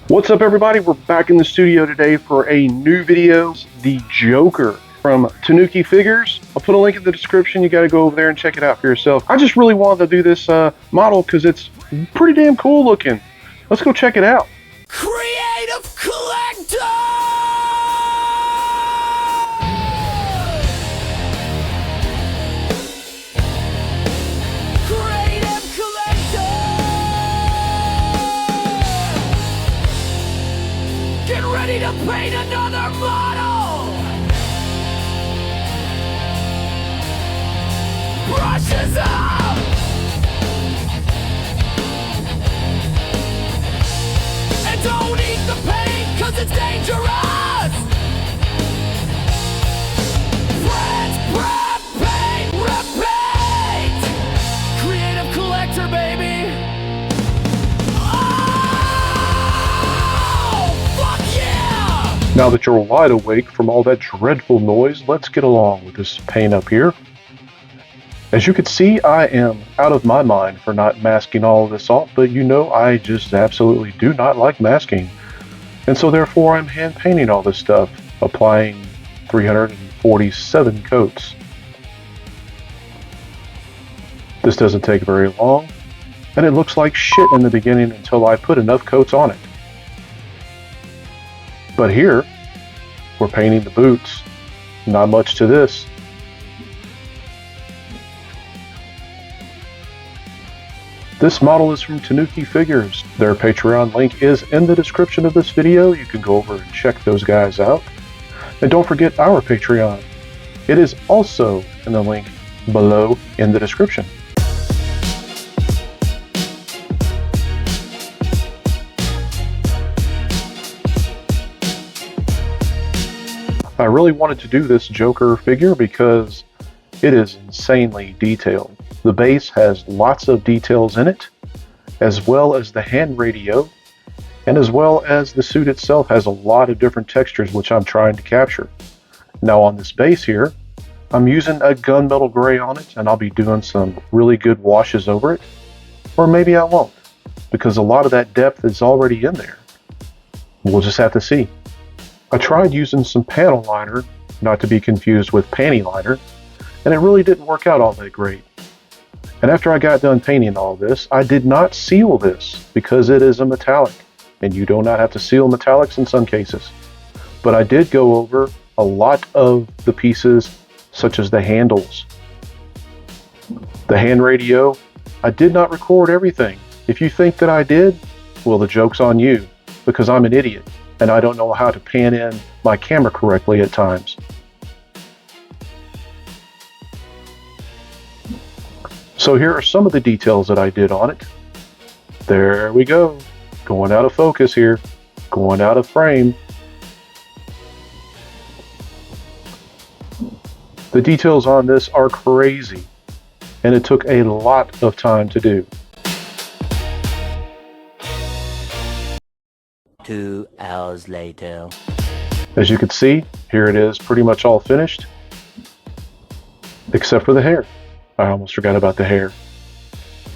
What's up, everybody? We're back in the studio today for a new video, the Joker from Tanuki Figures. I'll put a link in the description. You got to go over there and check it out for yourself. I just really wanted to do this model because it's pretty damn cool looking. Let's go check it out. Creative Collector! Creative Collector! Get ready to paint another model! Brushes up! And don't eat the paint, cause it's dangerous! Rinse, prep, paint, repeat! Creative Collector, baby! Oh, fuck yeah! Now that you're wide awake from all that dreadful noise, let's get along with this paint up here. As you can see, I am out of my mind for not masking all of this off, but you know I just absolutely do not like masking. And so therefore I'm hand painting all this stuff, applying 347 coats. This doesn't take very long, and it looks like shit in the beginning until I put enough coats on it. But here, we're painting the boots. Not much to this. This model is from Tanuki Figures. Their Patreon link is in the description of this video. You can go over and check those guys out. And don't forget our Patreon. It is also in the link below in the description. I really wanted to do this Joker figure because it is insanely detailed. The base has lots of details in it, as well as the hand radio, and as well as the suit itself has a lot of different textures which I'm trying to capture. Now on this base here, I'm using a gunmetal gray on it, and I'll be doing some really good washes over it. Or maybe I won't, because a lot of that depth is already in there. We'll just have to see. I tried using some panel liner, not to be confused with panty liner, and it really didn't work out all that great. And after I got done painting all this, I did not seal this because it is a metallic, and you do not have to seal metallics in some cases. But I did go over a lot of the pieces, such as the handles. The hand radio, I did not record everything. If you think that I did, well, the joke's on you, because I'm an idiot, and I don't know how to pan in my camera correctly at times. So here are some of the details that I did on it. There we go. Going out of focus here. Going out of frame. The details on this are crazy, and it took a lot of time to do. 2 hours later. As you can see, here it is pretty much all finished, except for the hair. I almost forgot about the hair.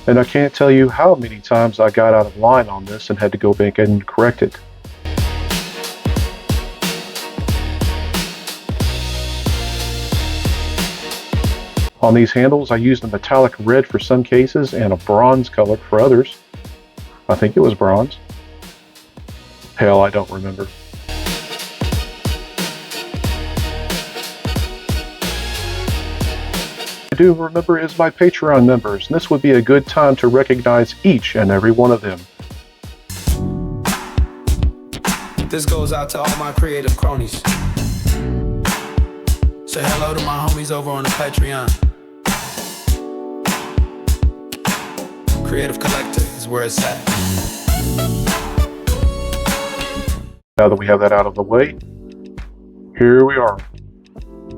And I can't tell you how many times I got out of line on this and had to go back and correct it. On these handles, I used a metallic red for some cases and a bronze color for others. I think it was bronze. Hell, I don't remember. I do remember is my Patreon members, and this would be a good time to recognize each and every one of them. This goes out to all my creative cronies. Say hello to my homies over on the Patreon. Creative Collector is where it's at. Now that we have that out of the way, here we are,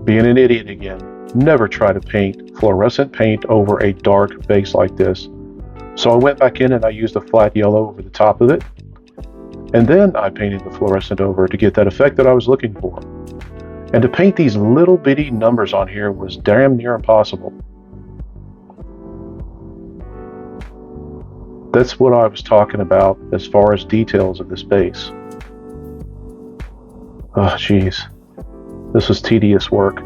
being an idiot again. Never try to paint fluorescent paint over a dark base like this. So I went back in and I used a flat yellow over the top of it. And then I painted the fluorescent over to get that effect that I was looking for. And to paint these little bitty numbers on here was damn near impossible. That's what I was talking about as far as details of this base. Oh, geez. This was tedious work.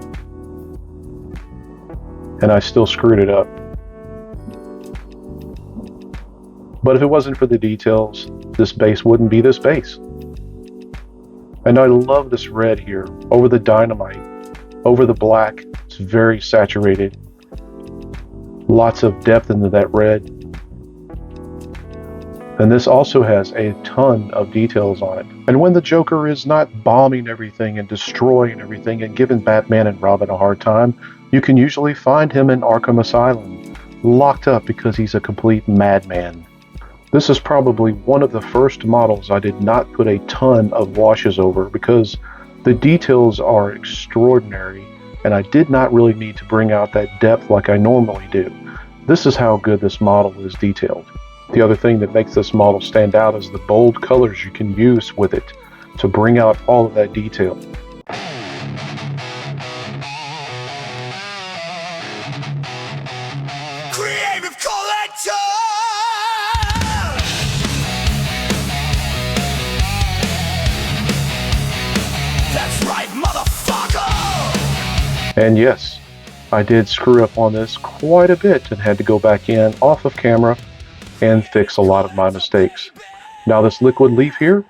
And I still screwed it up. But if it wasn't for the details, this base wouldn't be this base. And I love this red here, over the dynamite, over the black. It's very saturated. Lots of depth into that red. And this also has a ton of details on it. And when the Joker is not bombing everything and destroying everything and giving Batman and Robin a hard time, you can usually find him in Arkham Asylum, locked up because he's a complete madman. This is probably one of the first models I did not put a ton of washes over because the details are extraordinary and I did not really need to bring out that depth like I normally do. This is how good this model is detailed. The other thing that makes this model stand out is the bold colors you can use with it to bring out all of that detail. Creative collector. That's right, motherfucker. And yes, I did screw up on this quite a bit and had to go back in off of camera and fix a lot of my mistakes. Now this liquid leaf here,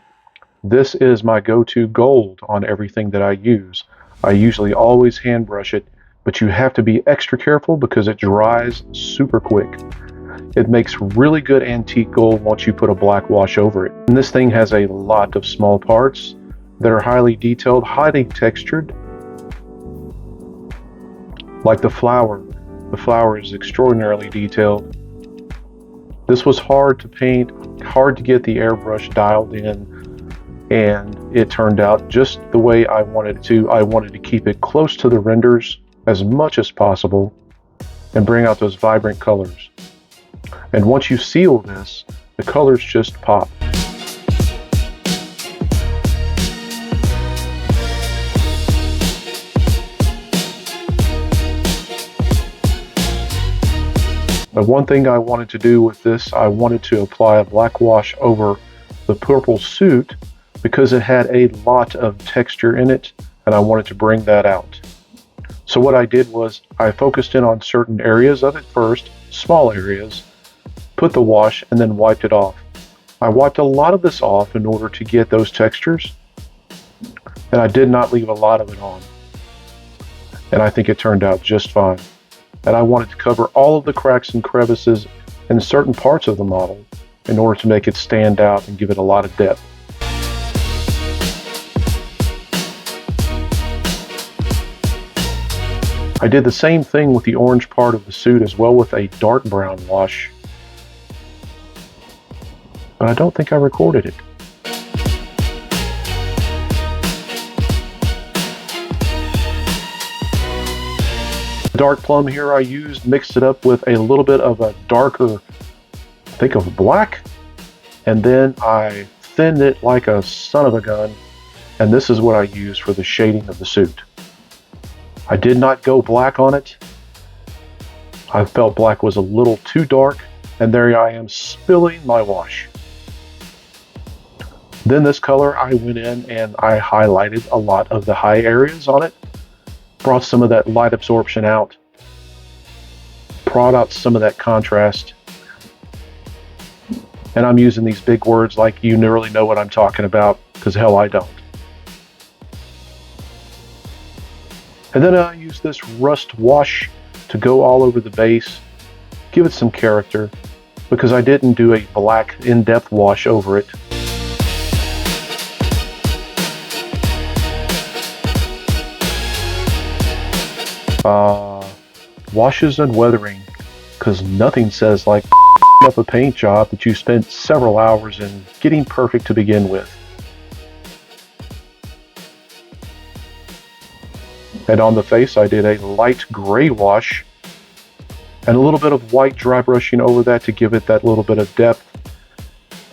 this is my go-to gold on everything that I use. I usually always hand brush it, but you have to be extra careful because it dries super quick. It makes really good antique gold once you put a black wash over it. And this thing has a lot of small parts that are highly detailed, highly textured. Like the flower. The flower is extraordinarily detailed. This was hard to paint, hard to get the airbrush dialed in, and it turned out just the way I wanted it to. I wanted to keep it close to the renders as much as possible and bring out those vibrant colors. And once you seal this, the colors just pop. But one thing I wanted to do with this, I wanted to apply a black wash over the purple suit because it had a lot of texture in it and I wanted to bring that out. So what I did was I focused in on certain areas of it first, small areas, put the wash and then wiped it off. I wiped a lot of this off in order to get those textures and I did not leave a lot of it on. And I think it turned out just fine. And I wanted to cover all of the cracks and crevices in certain parts of the model in order to make it stand out and give it a lot of depth. I did the same thing with the orange part of the suit as well with a dark brown wash, but I don't think I recorded it. Dark plum here I used, mixed it up with a little bit of a darker, I think of black, and then I thinned it like a son of a gun, and this is what I used for the shading of the suit. I did not go black on it. I felt black was a little too dark, and there I am spilling my wash. Then this color I went in and I highlighted a lot of the high areas on it. Brought some of that light absorption out, brought out some of that contrast, and I'm using these big words like you really know what I'm talking about, because hell I don't. And then I use this rust wash to go all over the base, give it some character, because I didn't do a black in-depth wash over it. Washes and weathering, because nothing says like up a paint job that you spent several hours in getting perfect to begin with. And on the face I did a light gray wash and a little bit of white dry brushing over that to give it that little bit of depth.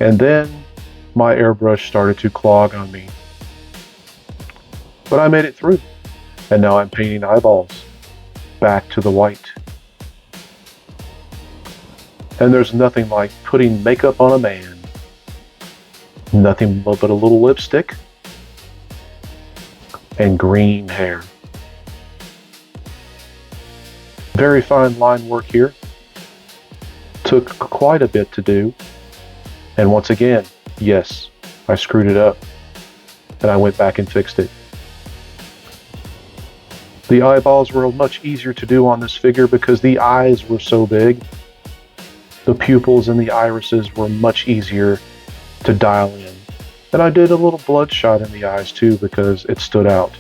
And then my airbrush started to clog on me. But I made it through, and now I'm painting eyeballs back to the white. And there's nothing like putting makeup on a man. Nothing but a little lipstick and green hair. Very fine line work here. Took quite a bit to do. And once again, yes, I screwed it up. And I went back and fixed it. The eyeballs were much easier to do on this figure because the eyes were so big. The pupils and the irises were much easier to dial in. And I did a little bloodshot in the eyes too because it stood out.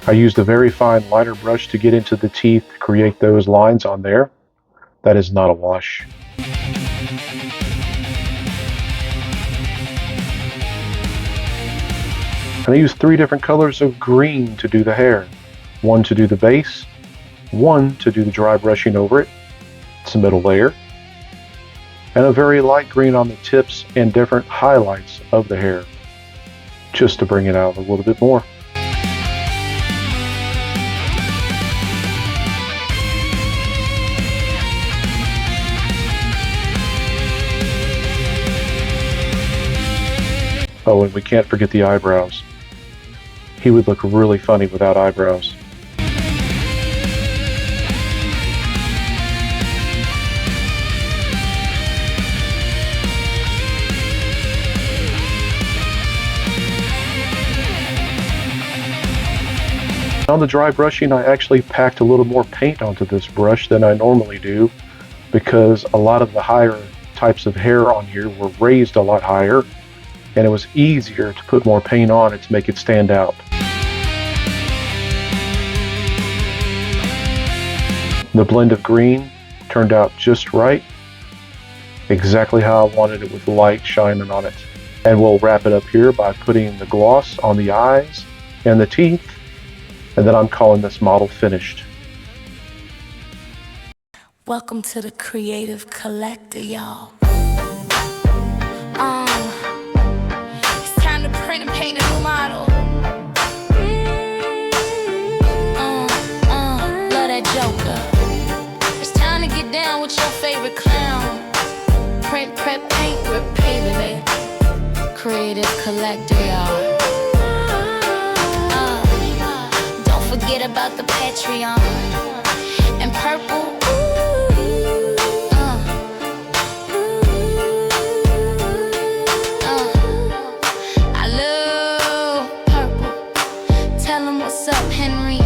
I used a very fine lighter brush to get into the teeth to create those lines on there. That is not a wash. And I used 3 different colors of green to do the hair. One to do the base, one to do the dry brushing over it, it's the middle layer, and a very light green on the tips and different highlights of the hair, just to bring it out a little bit more. Oh, and we can't forget the eyebrows. He would look really funny without eyebrows. On the dry brushing, I actually packed a little more paint onto this brush than I normally do because a lot of the higher types of hair on here were raised a lot higher, and it was easier to put more paint on it to make it stand out. The blend of green turned out just right, exactly how I wanted it with light shining on it. And we'll wrap it up here by putting the gloss on the eyes and the teeth, and then I'm calling this model finished. Welcome to the Creative Collector, y'all. It's time to print and paint a new model. Love that Joker. It's time to get down with your favorite clown. Print, prep, paint, repeat, baby. Creative Collector, y'all. Don't forget about the Patreon and purple. I love purple. Tell them what's up, Henry.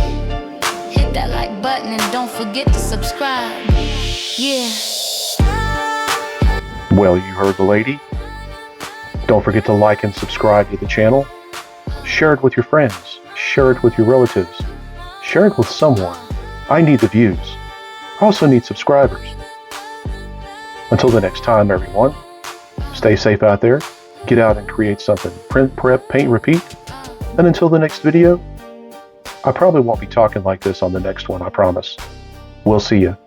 Hit that like button and don't forget to subscribe. Yeah. Well, you heard the lady. Don't forget to like and subscribe to the channel. Share it with your friends. Share it with your relatives. Share it with someone. I need the views. I also need subscribers. Until the next time, everyone, stay safe out there. Get out and create something. Print, prep, paint, repeat. And until the next video, I probably won't be talking like this on the next one, I promise. We'll see you.